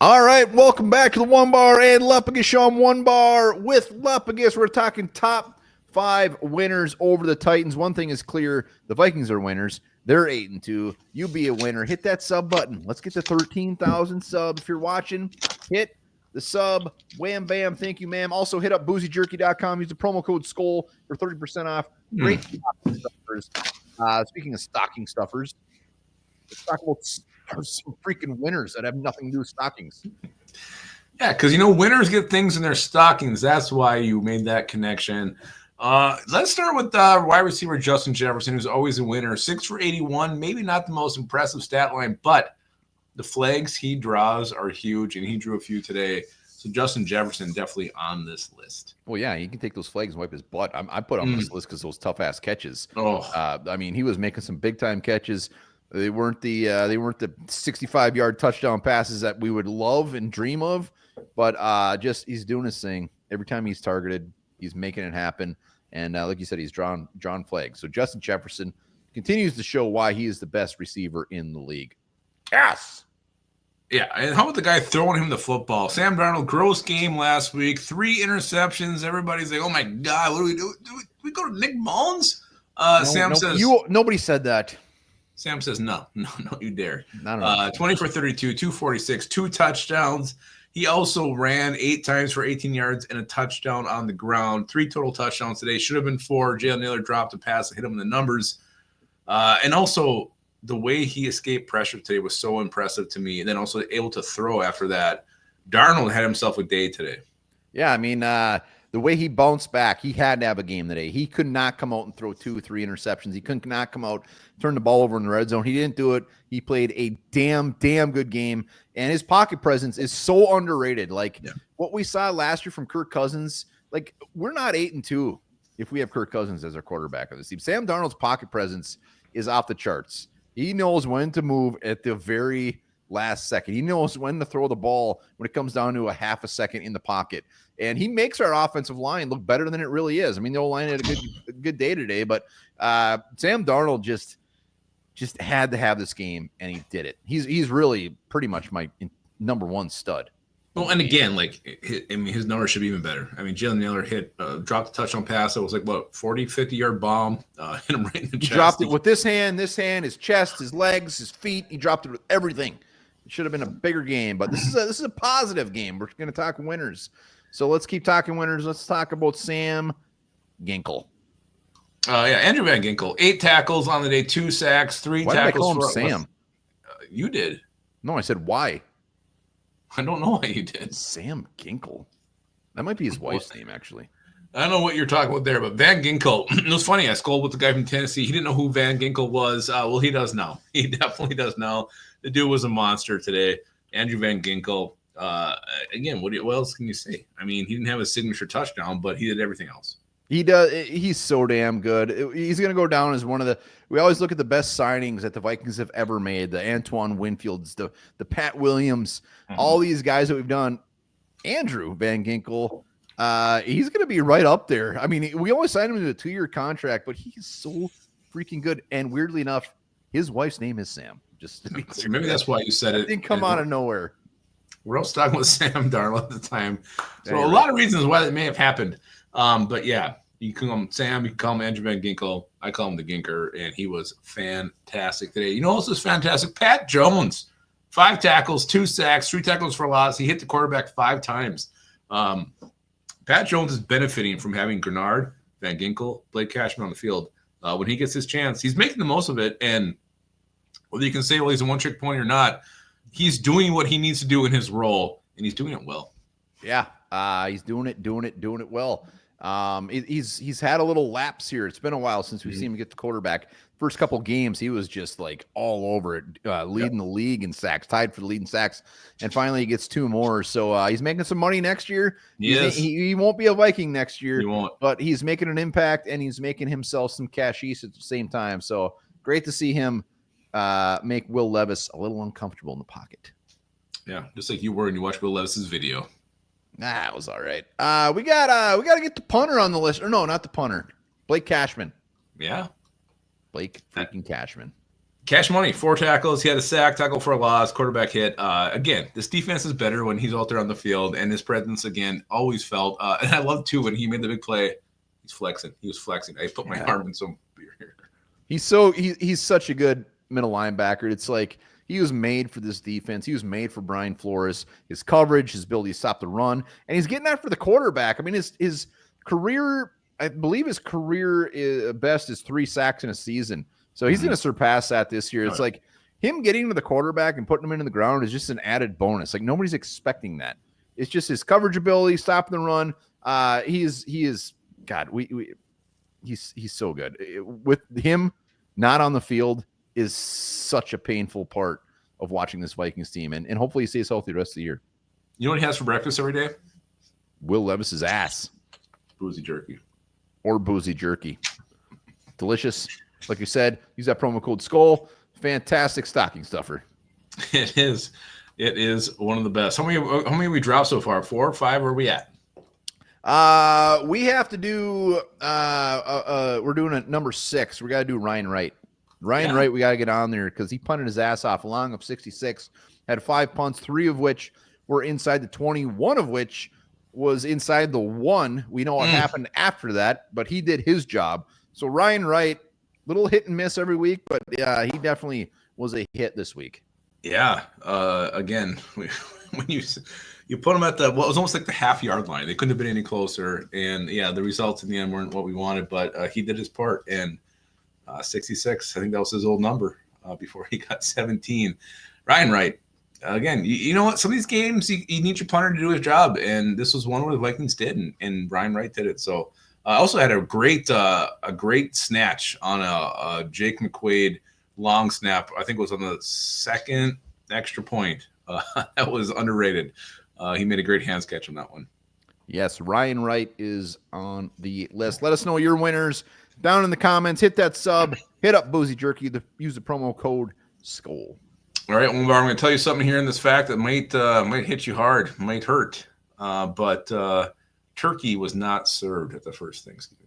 All right, welcome back to the Onebar and Lupagus show. I'm Onebar with Lupagus. We're talking top 5 winners over the Titans. One thing is clear: the Vikings are winners. They're 8-2. You be a winner. Hit that sub button. Let's get to 13,000 subs. If you're watching, hit the sub. Wham bam. Thank you, ma'am. Also hit up boozyjerky.com. Use the promo code SKOL for 30% off. Great stocking stuffers. Speaking of stocking stuffers, let's talk about some freaking winners that have nothing to do with stockings. Yeah, because, winners get things in their stockings. That's why you made that connection. Let's start with wide receiver Justin Jefferson, who's always a winner. 6 for 81, maybe not the most impressive stat line, but the flags he draws are huge, and he drew a few today. So Justin Jefferson definitely on this list. Well, yeah, he can take those flags and wipe his butt. I put on this list because those tough-ass catches. He was making some big-time catches. They weren't the 65-yard touchdown passes that we would love and dream of, but just he's doing his thing. Every time he's targeted, he's making it happen. And like you said, he's drawn flags. So Justin Jefferson continues to show why he is the best receiver in the league. Yes. Yeah, and how about the guy throwing him the football? Sam Darnold, gross game last week, 3 interceptions. Everybody's like, oh, my God, what do we do? Do we go to Nick Mullins? Sam says – nobody said that. Sam says, no, you dare. 20 for 32, 246, 2 touchdowns. He also ran 8 times for 18 yards and a touchdown on the ground. 3 total touchdowns today. Should have been 4. Jalen Naylor dropped a pass and hit him in the numbers. And also the way he escaped pressure today was so impressive to me. And then also able to throw after that. Darnold had himself a day today. Yeah, the way he bounced back, he had to have a game today. He could not come out and throw 2 or 3 interceptions. He could not come out, turn the ball over in the red zone. He didn't do it. He played a damn good game. And his pocket presence is so underrated. What we saw last year from Kirk Cousins, we're not 8-2 if we have Kirk Cousins as our quarterback of the team. Sam Darnold's pocket presence is off the charts. He knows when to move at the very last second. He knows when to throw the ball when it comes down to a half a second in the pocket. And he makes our offensive line look better than it really is. The O-line had a good day today, but Sam Darnold just had to have this game, and he did it. He's really pretty much my number 1 stud. Well, and again, his numbers should be even better. Jalen Naylor dropped a touchdown pass. It was 40, 50-yard bomb. Hit him right in the chest. He dropped it with this hand, his chest, his legs, his feet. He dropped it with everything. It should have been a bigger game, but this is a positive game. We're going to talk winners. So let's keep talking winners. Let's talk about Sam Ginkel. Andrew Van Ginkel, 8 tackles on the day, 2 sacks, 3 why tackles. Why did I call him Sam? You did. No, I said why. I don't know why you did. Sam Ginkel. That might be his wife's name, actually. I don't know what you're talking about there, but Van Ginkel, it was funny. I scolded with the guy from Tennessee. He didn't know who Van Ginkel was. Well, he does now. He definitely does now. The dude was a monster today. Andrew Van Ginkel. Again, what else can you say? He didn't have a signature touchdown, but he did everything else. He does. He's so damn good. He's going to go down as one of the – we always look at the best signings that the Vikings have ever made, the Antoine Winfields, the Pat Williams, all these guys that we've done. Andrew Van Ginkel, he's going to be right up there. We always signed him to a 2-year contract, but he's so freaking good. And weirdly enough, his wife's name is Sam. Just to be clear. Maybe that's why you said it. It didn't come out of nowhere. We're also talking with Sam Darnold at the time. So a lot of reasons why that may have happened. But yeah, you can call him Sam, you can call him Andrew Van Ginkel. I call him the Ginker, and he was fantastic today. You know what else was fantastic? Pat Jones, 5 tackles, 2 sacks, 3 tackles for loss. He hit the quarterback 5 times. Pat Jones is benefiting from having Grenard, Van Ginkel, Blake Cashman on the field. When he gets his chance, he's making the most of it. And whether you can say, well, he's a one-trick pony or not, he's doing what he needs to do in his role, and he's doing it well. Yeah, he's doing it well. He's had a little lapse here. It's been a while since we've seen him get the quarterback. First couple games, he was just all over it, leading the league in sacks, tied for the lead in sacks, and finally he gets 2 more. So he's making some money next year. Yes. He won't be a Viking next year, he won't. But he's making an impact, and he's making himself some cashies at the same time. So great to see him make Will Levis a little uncomfortable in the pocket. Yeah, just like you were when you watched Will Levis's video. Nah, it was all right. We got to get the punter on the list. Or no, not the punter. Blake Cashman. Yeah. Blake freaking Cashman. Cash money, 4 tackles. He had a sack, tackle for a loss, quarterback hit. Again, this defense is better when he's out there on the field, and his presence, again, always felt. And I love, too, when he made the big play, he's flexing. He was flexing. I put my arm in some beer here. He's such a good middle linebacker. It's like he was made for this defense. He was made for Brian Flores. His coverage, his ability to stop the run, and he's getting after the quarterback. I mean, his career, I believe his career best is 3 sacks in a season. So he's going to surpass that this year. It's like him getting to the quarterback and putting him into the ground is just an added bonus. Like nobody's expecting that. It's just his coverage ability, stopping the run. He is God. He's so good. With him not on the field is such a painful part of watching this Vikings team, and hopefully he stays healthy the rest of the year. You know what he has for breakfast every day? Will Levis's ass. Boozy jerky. Or boozy jerky. Delicious. Like you said, use that promo code SKULL. Fantastic stocking stuffer. It is. It is one of the best. How many we dropped so far? 4 or 5? Where are we at? We have to do we're doing a number 6. We got to do Ryan Wright. Wright, we got to get on there because he punted his ass off, a long of 66, had 5 punts, 3 of which were inside the 20, 1 of which was inside the 1. We know what happened after that, but he did his job. So Ryan Wright, little hit and miss every week, but he definitely was a hit this week. Yeah. Again, when you put him at what was almost like the half-yard line. They couldn't have been any closer. And, yeah, the results in the end weren't what we wanted, but he did his part. And 66, I think that was his old number before he got 17. Ryan Wright, again, you know what? Some of these games, you need your punter to do his job. And this was one where the Vikings did, and Ryan Wright did it. So, I also had a great snatch on a Jake McQuaid long snap. I think it was on the 2nd extra point. That was underrated. He made a great hands catch on that one. Yes, Ryan Wright is on the list. Let us know your winners down in the comments. Hit that sub. Hit up Boozy Jerky. Use the promo code SKULL. All right, Onebar, I'm going to tell you something here in this fact that might hit you hard, might hurt. But turkey was not served at the first Thanksgiving.